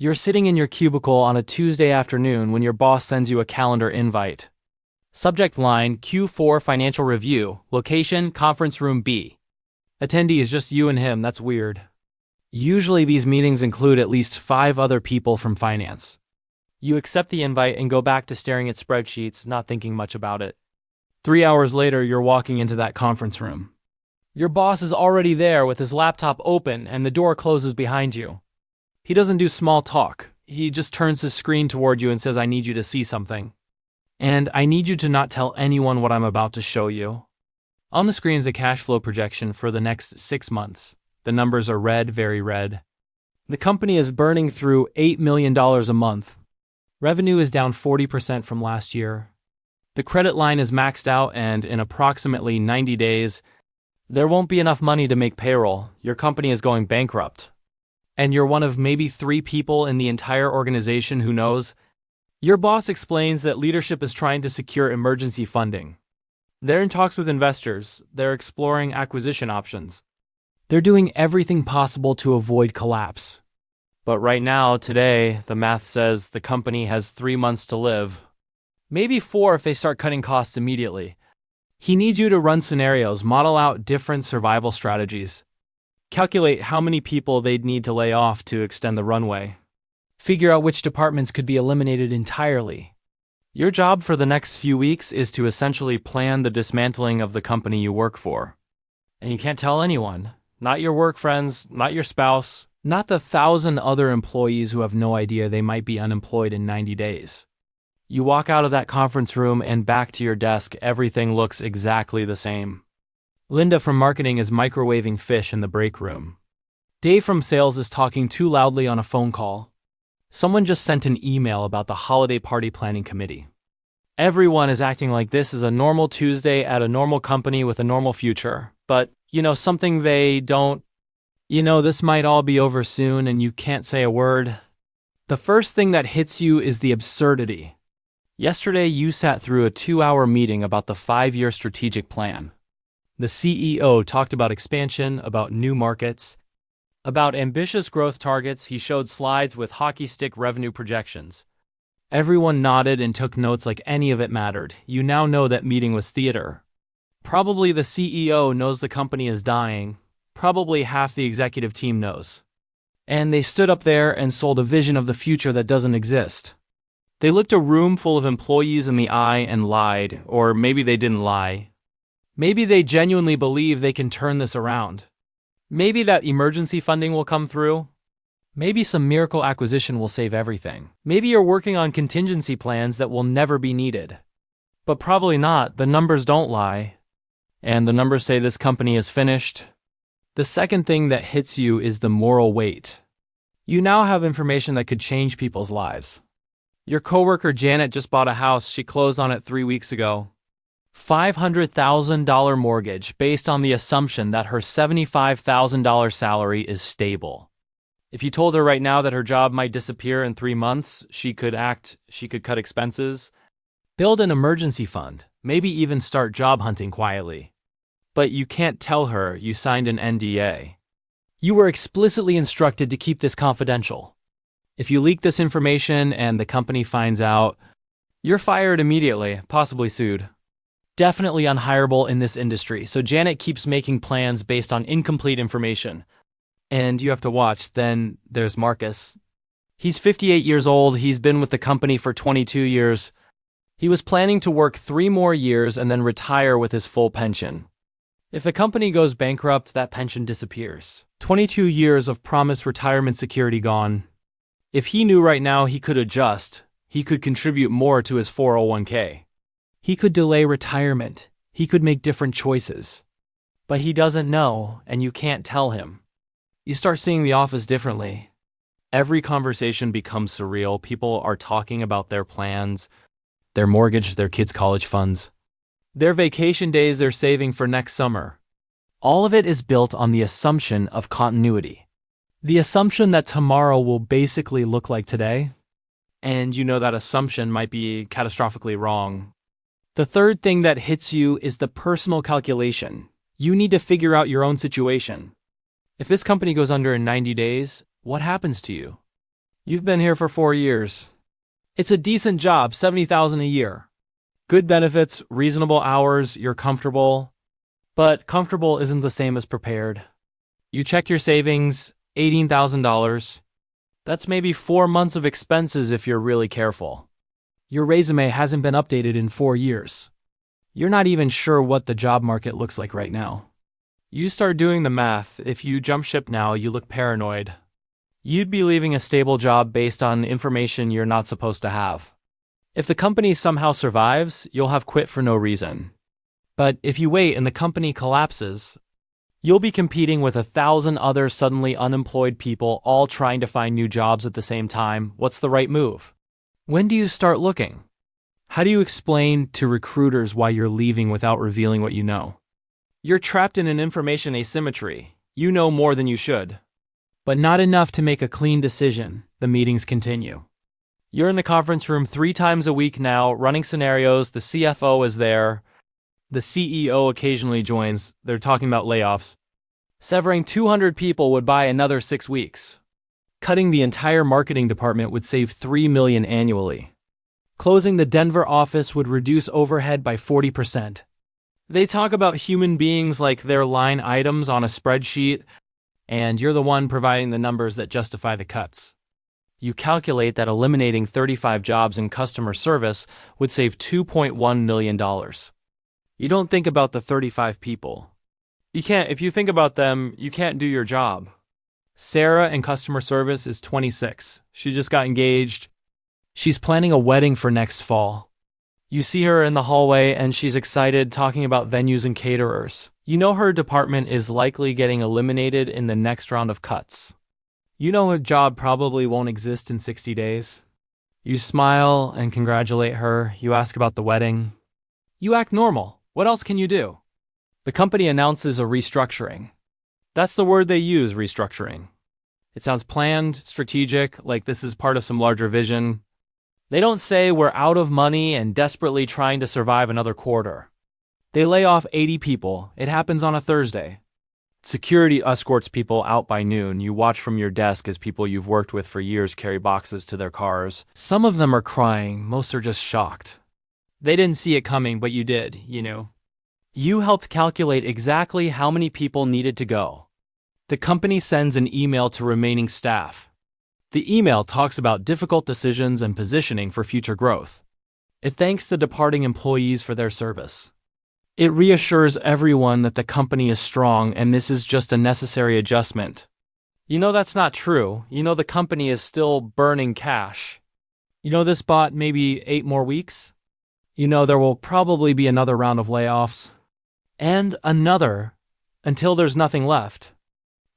You're sitting in your cubicle on a Tuesday afternoon when your boss sends you a calendar invite. Subject line, Q4 Financial Review, location, Conference Room B. Attendee is just you and him, that's weird. Usually these meetings include at least 5 other people from finance. You accept the invite and go back to staring at spreadsheets, not thinking much about it. 3 hours later, you're walking into that conference room. Your boss is already there with his laptop open and the door closes behind you. He doesn't do small talk. He just turns his screen toward you and says, "I need you to see something. And I need you to not tell anyone what I'm about to show you." On the screen is a cash flow projection for the next 6 months. The numbers are red, very red. The company is burning through $8 million a month. Revenue is down 40% from last year. The credit line is maxed out, and in approximately 90 days, there won't be enough money to make payroll. Your company is going bankrupt. And you're one of maybe 3 people in the entire organization who knows. Your boss explains that leadership is trying to secure emergency funding. They're in talks with investors. They're exploring acquisition options. They're doing everything possible to avoid collapse. But right now, today, the math says the company has 3 months to live. Maybe 4 if they start cutting costs immediately. He needs you to run scenarios, model out different survival strategies. Calculate how many people they'd need to lay off to extend the runway. Figure out which departments could be eliminated entirely. Your job for the next few weeks is to essentially plan the dismantling of the company you work for. And you can't tell anyone. Not your work friends, not your spouse, not the 1,000 other employees who have no idea they might be unemployed in 90 days. You walk out of that conference room and back to your desk, everything looks exactly the same. Linda from marketing is microwaving fish in the break room. Dave from sales is talking too loudly on a phone call. Someone just sent an email about the holiday party planning committee. Everyone is acting like this is a normal Tuesday at a normal company with a normal future, but something they don't. This might all be over soon and you can't say a word. The first thing that hits you is the absurdity. Yesterday, you sat through a 2-hour meeting about the 5-year strategic plan. The CEO talked about expansion, about new markets, about ambitious growth targets. He showed slides with hockey stick revenue projections. Everyone nodded and took notes like any of it mattered. You now know that meeting was theater. Probably the CEO knows the company is dying. Probably half the executive team knows. And they stood up there and sold a vision of the future that doesn't exist. They looked a room full of employees in the eye and lied, or maybe they didn't lie. Maybe they genuinely believe they can turn this around. Maybe that emergency funding will come through. Maybe some miracle acquisition will save everything. Maybe you're working on contingency plans that will never be needed. But probably not. The numbers don't lie. And the numbers say this company is finished. The second thing that hits you is the moral weight. You now have information that could change people's lives. Your coworker Janet just bought a house. She closed on it 3 weeks ago. $500,000 mortgage based on the assumption that her $75,000 salary is stable. If you told her right now that her job might disappear in 3 months, she could cut expenses, build an emergency fund, maybe even start job hunting quietly. But you can't tell her you signed an NDA. You were explicitly instructed to keep this confidential. If you leak this information and the company finds out, you're fired immediately, possibly sued. Definitely unhireable in this industry, so Janet keeps making plans based on incomplete information. And you have to watch. Then there's Marcus. He's 58 years old. He's been with the company for 22 years. He was planning to work 3 more years and then retire with his full pension. If the company goes bankrupt, that pension disappears. 22 years of promised retirement security gone. If he knew right now he could adjust, he could contribute more to his 401k. He could delay retirement. He could make different choices. But he doesn't know, and you can't tell him. You start seeing the office differently. Every conversation becomes surreal. People are talking about their plans, their mortgage, their kids' college funds, their vacation days they're saving for next summer. All of it is built on the assumption of continuity. The assumption that tomorrow will basically look like today. And that assumption might be catastrophically wrong. The third thing that hits you is the personal calculation. You need to figure out your own situation. If this company goes under in 90 days, what happens to you? You've been here for 4 years. It's a decent job, $70,000 a year. Good benefits, reasonable hours, you're comfortable. But comfortable isn't the same as prepared. You check your savings, $18,000. That's maybe 4 months of expenses if you're really careful. Your resume hasn't been updated in 4 years. You're not even sure what the job market looks like right now. You start doing the math. If you jump ship now, you look paranoid. You'd be leaving a stable job based on information you're not supposed to have. If the company somehow survives, you'll have quit for no reason. But if you wait and the company collapses, you'll be competing with 1,000 other suddenly unemployed people all trying to find new jobs at the same time. What's the right move? When do you start looking? How do you explain to recruiters why you're leaving without revealing what you know? You're trapped in an information asymmetry. You know more than you should. But not enough to make a clean decision. The meetings continue. You're in the conference room 3 times a week now, running scenarios. The CFO is there. The CEO occasionally joins. They're talking about layoffs. Severing 200 people would buy another 6 weeks. Cutting the entire marketing department would save $3 million annually. Closing the Denver office would reduce overhead by 40%. They talk about human beings like they're line items on a spreadsheet, and you're the one providing the numbers that justify the cuts. You calculate that eliminating 35 jobs in customer service would save $2.1 million. You don't think about the 35 people. If you think about them, you can't do your job. Sarah in customer service is 26. She just got engaged. She's planning a wedding for next fall. You see her in the hallway and she's excited, talking about venues and caterers. You know her department is likely getting eliminated in the next round of cuts. You know her job probably won't exist in 60 days. You smile and congratulate her. You ask about the wedding. You act normal. What else can you do? The company announces a restructuring. That's the word they use, restructuring. It sounds planned, strategic, like this is part of some larger vision. They don't say we're out of money and desperately trying to survive another quarter. They lay off 80 people. It happens on a Thursday. Security escorts people out by noon. You watch from your desk as people you've worked with for years carry boxes to their cars. Some of them are crying. Most are just shocked. They didn't see it coming, but you did, you know. You helped calculate exactly how many people needed to go. The company sends an email to remaining staff. The email talks about difficult decisions and positioning for future growth. It thanks the departing employees for their service. It reassures everyone that the company is strong and this is just a necessary adjustment. You know that's not true. You know the company is still burning cash. You know this bought maybe 8 more weeks. You know there will probably be another round of layoffs. And another, until there's nothing left.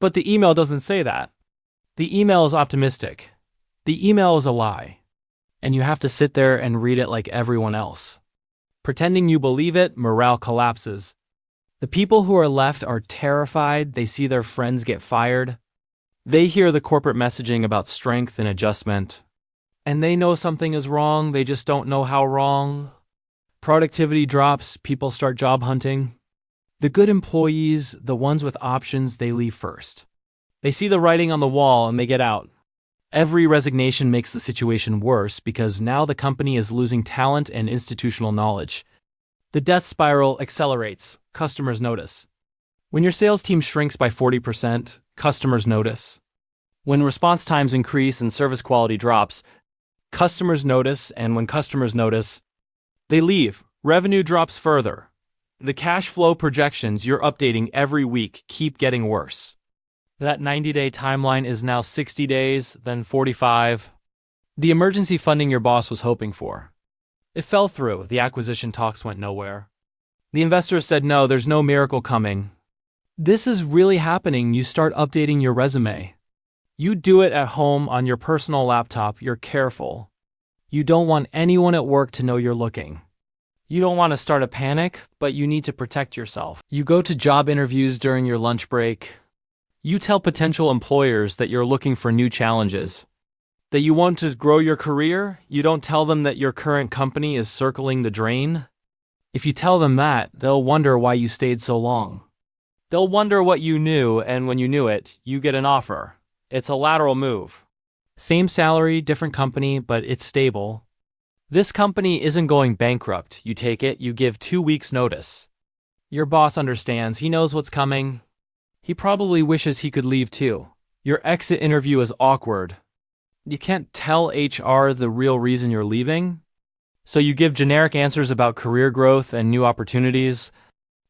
But the email doesn't say that. The email is optimistic. The email is a lie. And you have to sit there and read it like everyone else. Pretending you believe it, morale collapses. The people who are left are terrified. They see their friends get fired. They hear the corporate messaging about strength and adjustment. And they know something is wrong, they just don't know how wrong. Productivity drops, people start job hunting. The good employees, the ones with options, they leave first. They see the writing on the wall and they get out. Every resignation makes the situation worse because now the company is losing talent and institutional knowledge. The death spiral accelerates. Customers notice. When your sales team shrinks by 40%, customers notice. When response times increase and service quality drops, customers notice, and when customers notice, they leave. Revenue drops further. The cash flow projections you're updating every week keep getting worse. That 90-day timeline is now 60 days, then 45. The emergency funding your boss was hoping for. It fell through. The acquisition talks went nowhere. The investors said no, there's no miracle coming. This is really happening. You start updating your resume. You do it at home on your personal laptop. You're careful. You don't want anyone at work to know you're looking. You don't want to start a panic, but you need to protect yourself. You go to job interviews during your lunch break. You tell potential employers that you're looking for new challenges. That you want to grow your career. You don't tell them that your current company is circling the drain. If you tell them that, they'll wonder why you stayed so long. They'll wonder what you knew, and when you knew it, you get an offer. It's a lateral move. Same salary, different company, but it's stable. This company isn't going bankrupt. You take it, you give 2 weeks notice. Your boss understands, he knows what's coming. He probably wishes he could leave too. Your exit interview is awkward. You can't tell HR the real reason you're leaving. So you give generic answers about career growth and new opportunities.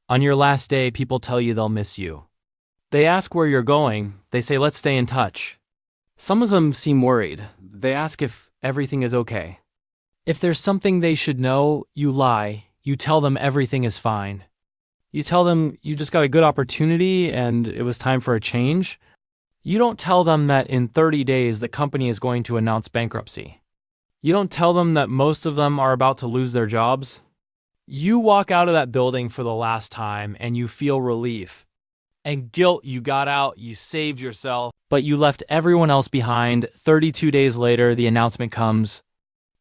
On your last day, people tell you they'll miss you. They ask where you're going. They say, let's stay in touch. Some of them seem worried. They ask if everything is okay. If there's something they should know, you lie. You tell them everything is fine. You tell them you just got a good opportunity and it was time for a change. You don't tell them that in 30 days the company is going to announce bankruptcy. You don't tell them that most of them are about to lose their jobs. You walk out of that building for the last time and you feel relief and guilt. You got out, you saved yourself, but you left everyone else behind. 32 days later, the announcement comes.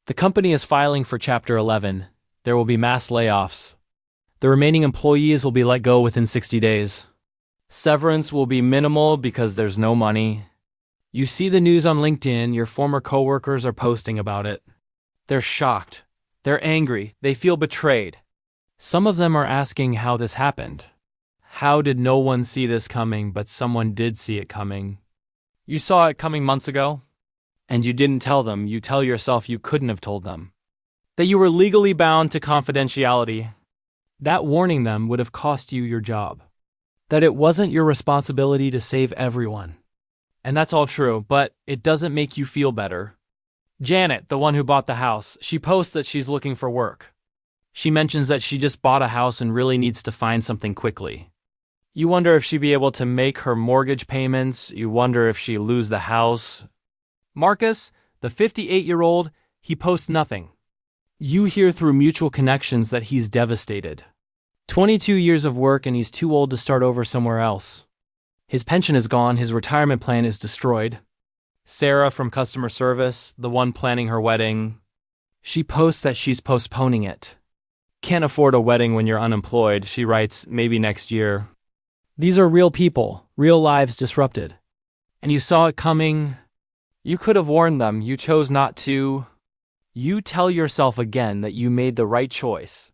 The company is filing for Chapter 11. There will be mass layoffs. The remaining employees will be let go within 60 days. Severance will be minimal because there's no money. You see the news on LinkedIn, your former coworkers are posting about it. They're shocked. They're angry. They feel betrayed. Some of them are asking how this happened. How did no one see this coming, but someone did see it coming? You saw it coming months ago, and you didn't tell them. You tell yourself you couldn't have told them. That you were legally bound to confidentiality. That warning them would have cost you your job. That it wasn't your responsibility to save everyone. And that's all true, but it doesn't make you feel better. Janet, the one who bought the house, she posts that she's looking for work. She mentions that she just bought a house and really needs to find something quickly. You wonder if she'd be able to make her mortgage payments. You wonder if she'd lose the house. Marcus, the 58-year-old, he posts nothing. You hear through mutual connections that he's devastated. 22 years of work and he's too old to start over somewhere else. His pension is gone, his retirement plan is destroyed. Sarah from customer service, the one planning her wedding, she posts that she's postponing it. Can't afford a wedding when you're unemployed, she writes, maybe next year. These are real people, real lives disrupted. And you saw it coming. You could have warned them, you chose not to. You tell yourself again that you made the right choice.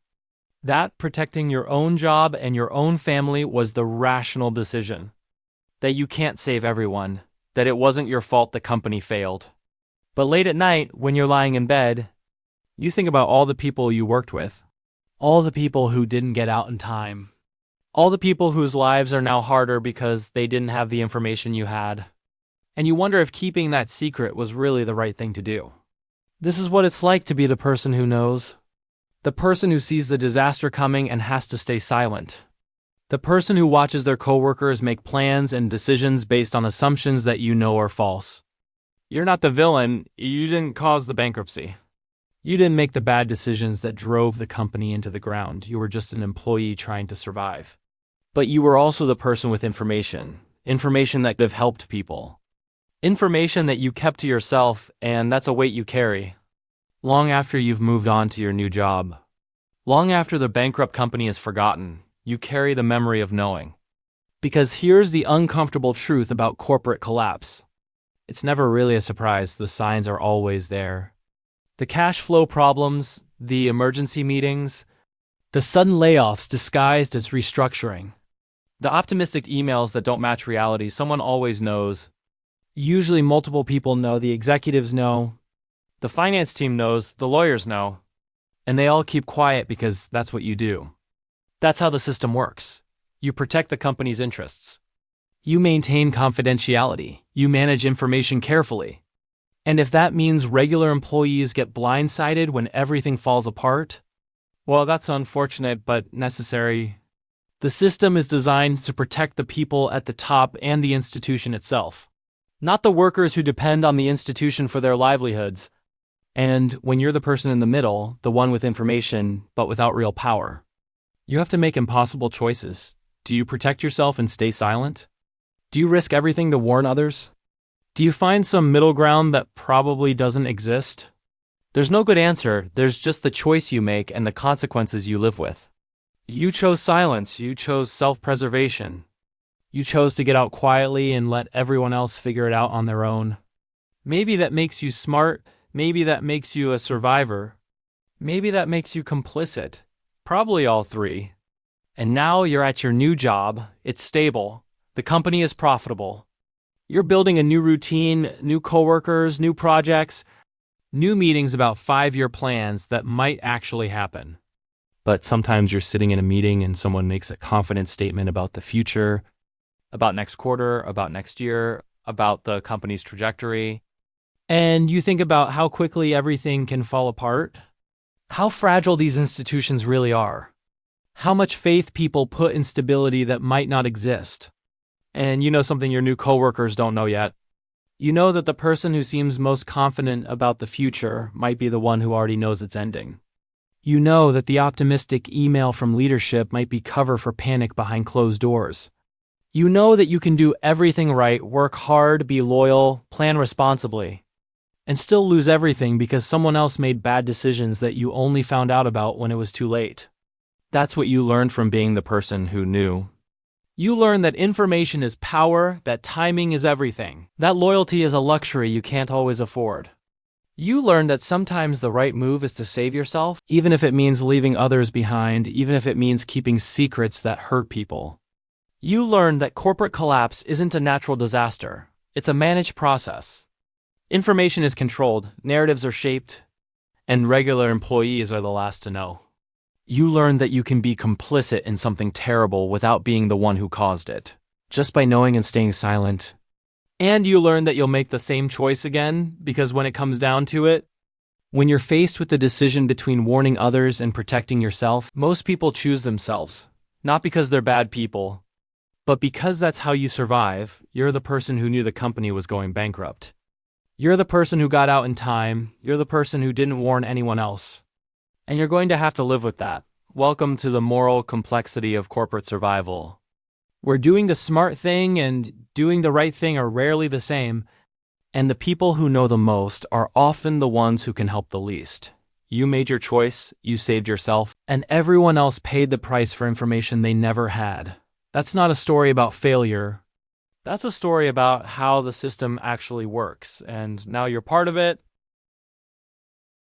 That protecting your own job and your own family was the rational decision. That you can't save everyone. That it wasn't your fault the company failed. But late at night, when you're lying in bed, you think about all the people you worked with. All the people who didn't get out in time. All the people whose lives are now harder because they didn't have the information you had. And you wonder if keeping that secret was really the right thing to do. This is what it's like to be the person who knows. The person who sees the disaster coming and has to stay silent. The person who watches their coworkers make plans and decisions based on assumptions that you know are false. You're not the villain. You didn't cause the bankruptcy. You didn't make the bad decisions that drove the company into the ground. You were just an employee trying to survive. But you were also the person with information. Information that could have helped people. Information that you kept to yourself, and that's a weight you carry. Long after you've moved on to your new job. Long after the bankrupt company is forgotten, you carry the memory of knowing. Because here's the uncomfortable truth about corporate collapse. It's never really a surprise, the signs are always there. The cash flow problems, the emergency meetings, the sudden layoffs disguised as restructuring. The optimistic emails that don't match reality, someone always knows. Usually multiple people know, the executives know, the finance team knows, the lawyers know, and they all keep quiet because that's what you do. That's how the system works. You protect the company's interests. You maintain confidentiality. You manage information carefully. And if that means regular employees get blindsided when everything falls apart, well, that's unfortunate but necessary. The system is designed to protect the people at the top and the institution itself, not the workers who depend on the institution for their livelihoods. And when you're the person in the middle, the one with information but without real power, you have to make impossible choices. Do you protect yourself and stay silent? Do you risk everything to warn others? Do you find some middle ground that probably doesn't exist? There's no good answer, there's just the choice you make and the consequences you live with. You chose silence, you chose self-preservation. You chose to get out quietly and let everyone else figure it out on their own. Maybe that makes you smart, maybe that makes you a survivor, maybe that makes you complicit. Probably all three. And now you're at your new job, it's stable, the company is profitable. You're building a new routine, new coworkers, new projects, new meetings about 5-year plans that might actually happen. But sometimes you're sitting in a meeting and someone makes a confident statement about the future, about next quarter, about next year, about the company's trajectory. And you think about how quickly everything can fall apart, how fragile these institutions really are, how much faith people put in stability that might not exist. And you know something your new coworkers don't know yet. You know that the person who seems most confident about the future might be the one who already knows it's ending. You know that the optimistic email from leadership might be cover for panic behind closed doors. You know that you can do everything right, work hard, be loyal, plan responsibly, and still lose everything because someone else made bad decisions that you only found out about when it was too late. That's what you learned from being the person who knew. You learn that information is power, that timing is everything, that loyalty is a luxury you can't always afford. You learn that sometimes the right move is to save yourself, even if it means leaving others behind, even if it means keeping secrets that hurt people. You learn that corporate collapse isn't a natural disaster, it's a managed process. Information is controlled, narratives are shaped, and regular employees are the last to know. You learn that you can be complicit in something terrible without being the one who caused it, just by knowing and staying silent. And you learn that you'll make the same choice again, because when it comes down to it, when you're faced with the decision between warning others and protecting yourself, most people choose themselves, not because they're bad people, but because that's how you survive. You're the person who knew the company was going bankrupt. You're the person who got out in time, you're the person who didn't warn anyone else. And you're going to have to live with that. Welcome to the moral complexity of corporate survival, where doing the smart thing and doing the right thing are rarely the same, and the people who know the most are often the ones who can help the least. You made your choice, you saved yourself, and everyone else paid the price for information they never had. That's not a story about failure. That's a story about how the system actually works, and now you're part of it,